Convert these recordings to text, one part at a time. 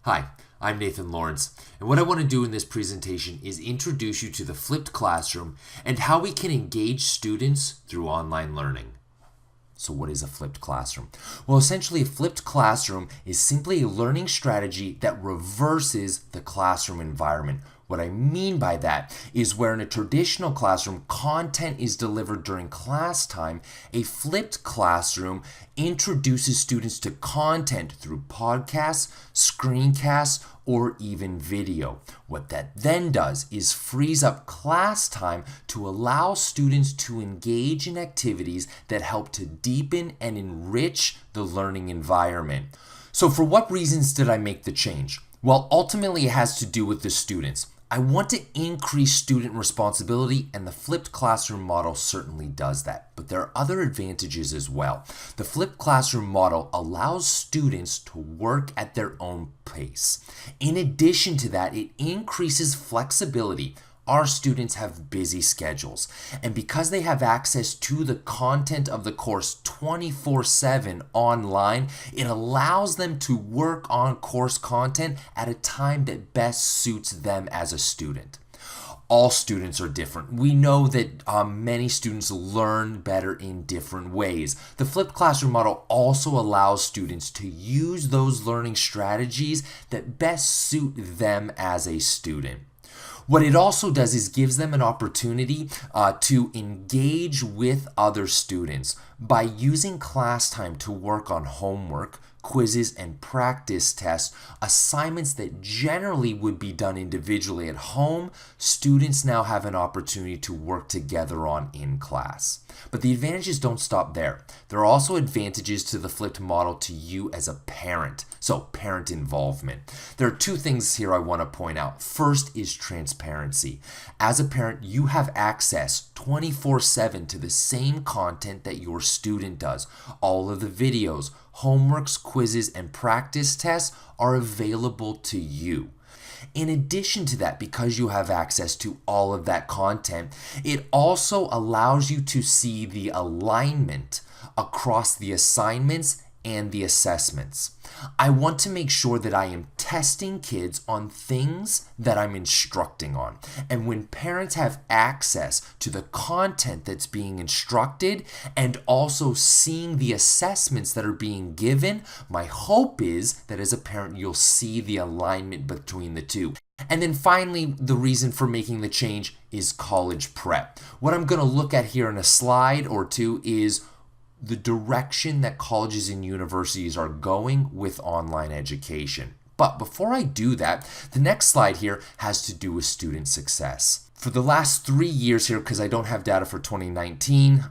Hi, I'm Nathan Lawrence, and what I want to do in this presentation is introduce you to the flipped classroom and how we can engage students through online learning. So what is a flipped classroom? Well, essentially a flipped classroom is simply a learning strategy that reverses the classroom environment. What I mean by that is where in a traditional classroom, content is delivered during class time, a flipped classroom introduces students to content through podcasts, screencasts, or even video. What that then does is frees up class time to allow students to engage in activities that help to deepen and enrich the learning environment. So for what reasons did I make the change? Well, ultimately it has to do with the students. I want to increase student responsibility, and the flipped classroom model certainly does that. But there are other advantages as well. The flipped classroom model allows students to work at their own pace. In addition to that, it increases flexibility. Our students have busy schedules, and because they have access to the content of the course 24/7 online, it allows them to work on course content at a time that best suits them as a student. All students are different. We know that many students learn better in different ways. The flipped classroom model also allows students to use those learning strategies that best suit them as a student. What it also does is gives them an opportunity to engage with other students by using class time to work on homework, quizzes, and practice tests, assignments that generally would be done individually at home. Students now have an opportunity to work together on in class. But the advantages don't stop there. There are also advantages to the flipped model to you as a parent. So parent involvement. There are two things here I want to point out. First is transparency. As a parent, you have access 24/7 to the same content that your student does. All of the videos, homeworks, quizzes, and practice tests are available to you. In addition to that, because you have access to all of that content, it also allows you to see the alignment across the assignments and the assessments. I want to make sure that I am testing kids on things that I'm instructing on. And when parents have access to the content that's being instructed and also seeing the assessments that are being given, my hope is that as a parent, you'll see the alignment between the two. And then finally, the reason for making the change is college prep. What I'm going to look at here in a slide or two is the direction that colleges and universities are going with online education. But before I do that, the next slide here has to do with student success. For the last 3 years here, because I don't have data for 2019,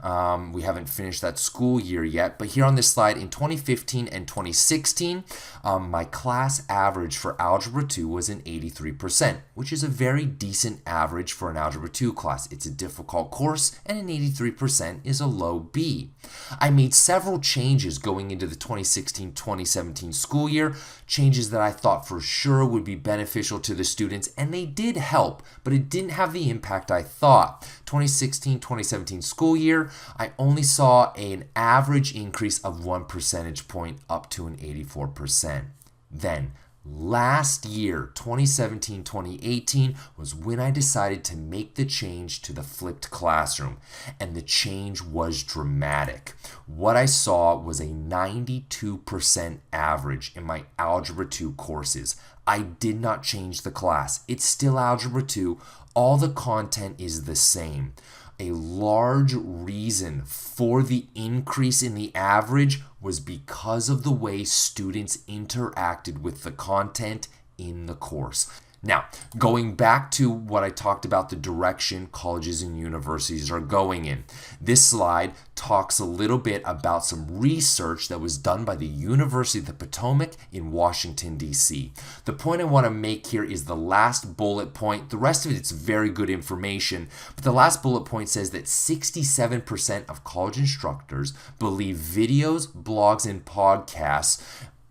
we haven't finished that school year yet, but here on this slide, in 2015 and 2016, my class average for Algebra 2 was an 83%, which is a very decent average for an Algebra 2 class. It's a difficult course, and an 83% is a low B. I made several changes going into the 2016-2017 school year, changes that I thought for sure would be beneficial to the students, and they did help, but it didn't have the impact I thought. 2016-2017 school year, I only saw an average increase of 1 percentage point up to an 84%. Then last year, 2017-2018, was when I decided to make the change to the flipped classroom, and the change was dramatic. What I saw was a 92% average in my Algebra 2 courses. I did not change the class. It's still Algebra 2. All the content is the same. A large reason for the increase in the average was because of the way students interacted with the content in the course. Now, going back to what I talked about, the direction colleges and universities are going in. This slide talks a little bit about some research that was done by the University of the Potomac in Washington, D.C. The point I want to make here is the last bullet point. The rest of it's very good information, but the last bullet point says that 67% of college instructors believe videos, blogs, and podcasts,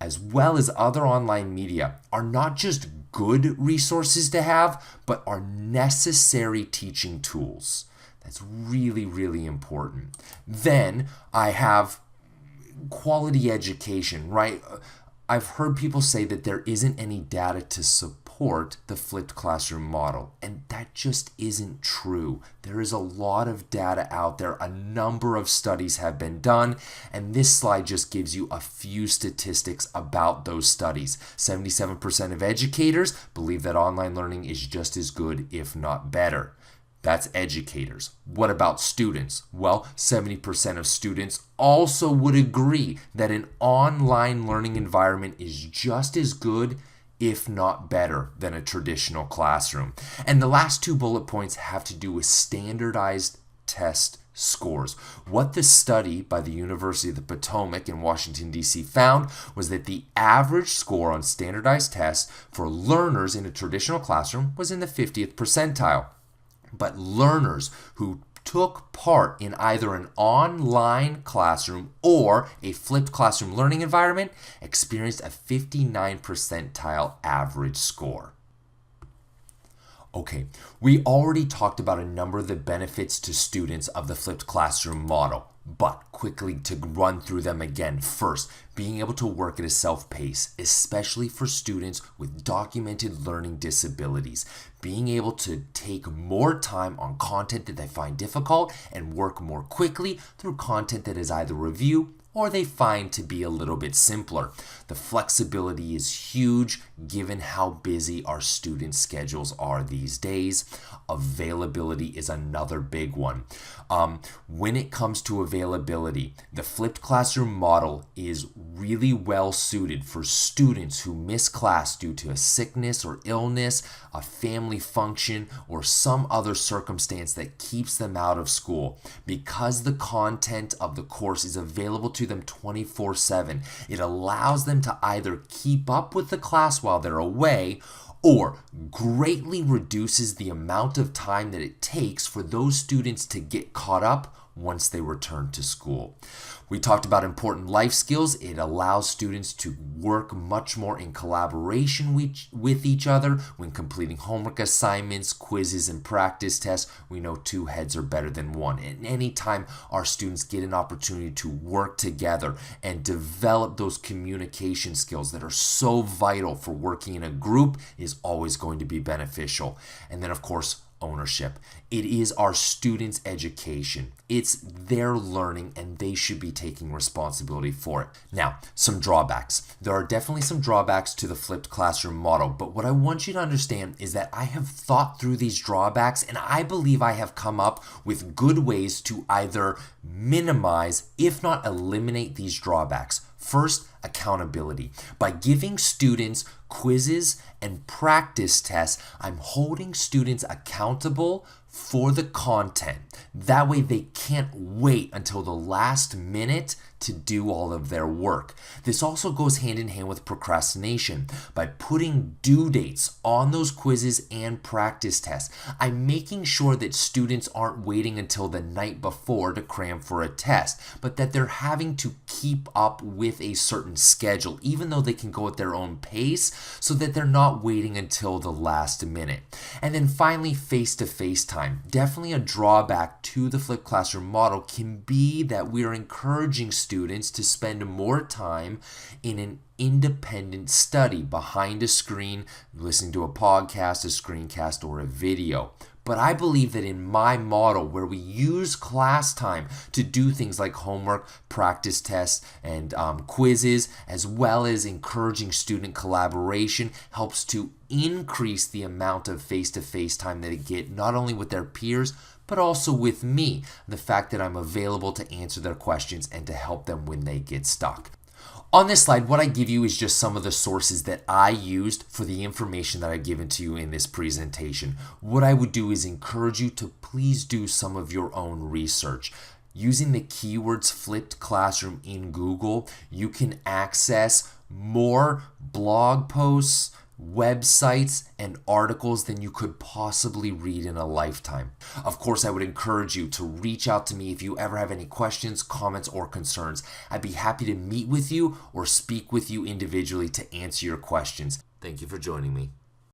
as well as other online media, are not just good resources to have, but are necessary teaching tools. That's really, really important. Then I have quality education, right? I've heard people say that there isn't any data to support the flipped classroom model, and that just isn't true. There is a lot of data out there. A number of studies have been done, and this slide just gives you a few statistics about those studies. 77% of educators believe that online learning is just as good, if not better. That's educators. What about students? Well, 70% of students also would agree that an online learning environment is just as good, if not better, than a traditional classroom. And the last two bullet points have to do with standardized test scores. What the study by the University of the Potomac in Washington, D.C. found was that the average score on standardized tests for learners in a traditional classroom was in the 50th percentile. But learners who took part in either an online classroom or a flipped classroom learning environment experienced a 59 percentile average score. Okay, we already talked about a number of the benefits to students of the flipped classroom model, but quickly to run through them again. First, being able to work at a self-pace, especially for students with documented learning disabilities. Being able to take more time on content that they find difficult and work more quickly through content that is either review or they find to be a little bit simpler. The flexibility is huge given how busy our students' schedules are these days. Availability is another big one. When it comes to availability, the flipped classroom model is really well suited for students who miss class due to a sickness or illness, a family function, or some other circumstance that keeps them out of school. Because the content of the course is available to them 24/7, it allows them to either keep up with the class while they're away or greatly reduces the amount of time that it takes for those students to get caught up once they return to school. We talked about important life skills. It allows students to work much more in collaboration with each other when completing homework assignments, quizzes, and practice tests. We know two heads are better than one. And anytime our students get an opportunity to work together and develop those communication skills that are so vital for working in a group is always going to be beneficial. And then, of course, ownership. It is our students' education. It's their learning, and they should be taking responsibility for it. Now, some drawbacks. There are definitely some drawbacks to the flipped classroom model, but what I want you to understand is that I have thought through these drawbacks, and I believe I have come up with good ways to either minimize, if not eliminate, these drawbacks. First, accountability. By giving students quizzes and practice tests, I'm holding students accountable for the content. That way they can't wait until the last minute to do all of their work. This also goes hand in hand with procrastination. By putting due dates on those quizzes and practice tests, I'm making sure that students aren't waiting until the night before to cram for a test, but that they're having to keep up with a certain schedule, even though they can go at their own pace, so that they're not waiting until the last minute. And then finally, face-to-face time. Definitely a drawback to the flipped classroom model can be that we are encouraging students to spend more time in an independent study behind a screen, listening to a podcast, a screencast, or a video. But I believe that in my model, where we use class time to do things like homework, practice tests, and quizzes, as well as encouraging student collaboration, helps to increase the amount of face-to-face time that they get, not only with their peers, but also with me. The fact that I'm available to answer their questions and to help them when they get stuck. On this slide, what I give you is just some of the sources that I used for the information that I've given to you in this presentation. What I would do is encourage you to please do some of your own research. Using the keywords flipped classroom in Google, you can access more blog posts, websites, and articles than you could possibly read in a lifetime. Of course, I would encourage you to reach out to me if you ever have any questions, comments, or concerns. I'd be happy to meet with you or speak with you individually to answer your questions. Thank you for joining me.